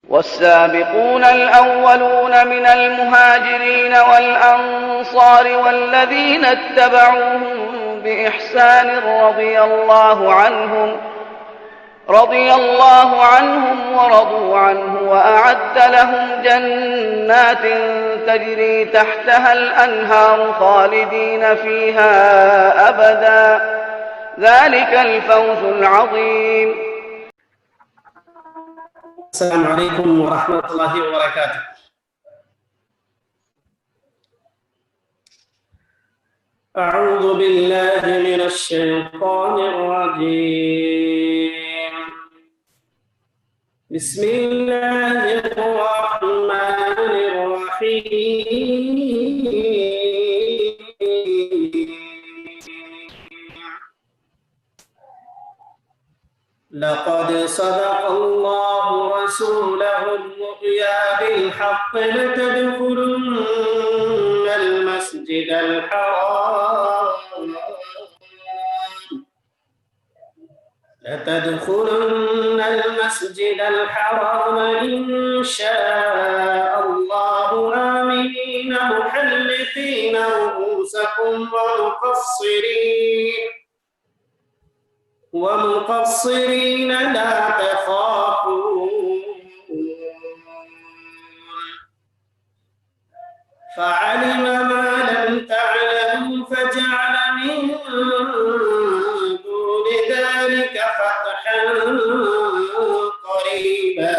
والسابقون الأولون من المهاجرين والأنصار والذين اتبعوهم بإحسان رضي الله عنهم ورضوا عنه وأعد لهم جنات تجري تحتها الأنهار خالدين فيها أبدا، ذلك الفوز العظيم. السلام عليكم ورحمة الله وبركاته. أعوذ بالله من الشيطان الرجيم. بسم الله الرحمن الرحيم. لقد صدق الله رسوله الرؤيا بالحق لتدخلن المسجد الحرام إن شاء الله آمنين محلقين رؤوسكم ومقصرين لا تخافون فعلم ما لم تعلموا فجعل من دون ذلك فتحا قريبا.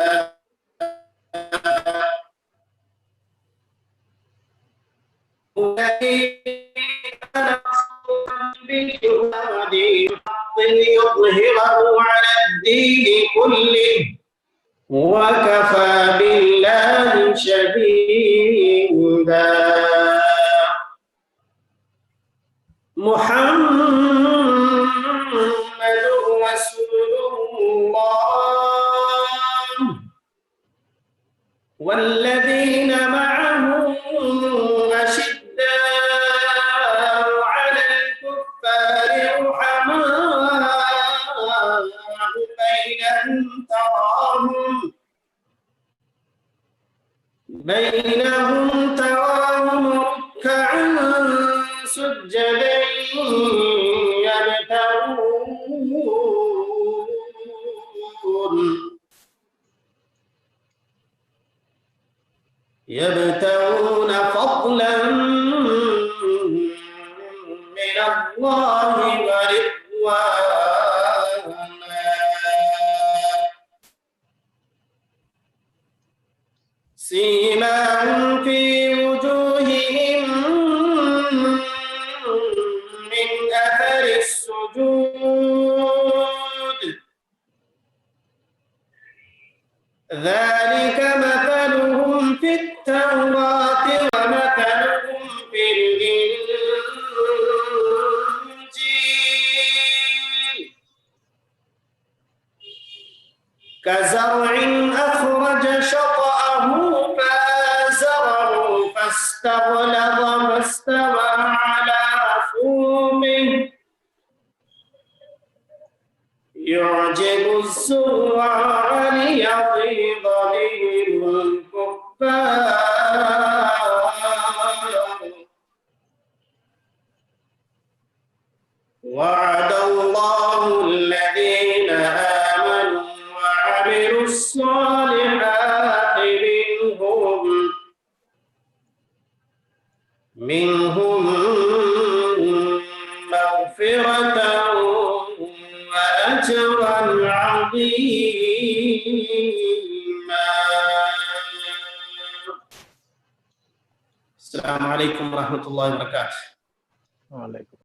ليظهره على الدين كله وكفى بالله شهيدا. محمد رسول الله والذين معه أشداء على الكفار رحماء بينهم تراهم ركعا سجدا يبتغون فضلا من الله ورضوانا سيماهم في وجوههم من أثر السجود ذلك مثلهم في التوراة ومثلهم في الإنجيل كزرع أخرج شطأه فآزره فاستغلظ فاستوى على سوقه يعجب الزراع ليغيظ بهم الكفار وعد الله الذين آمنوا وعملوا الصالحات منهم مغفرة وأجرا عظيما. السلام عليكم ورحمة الله وبركاته. وعليكم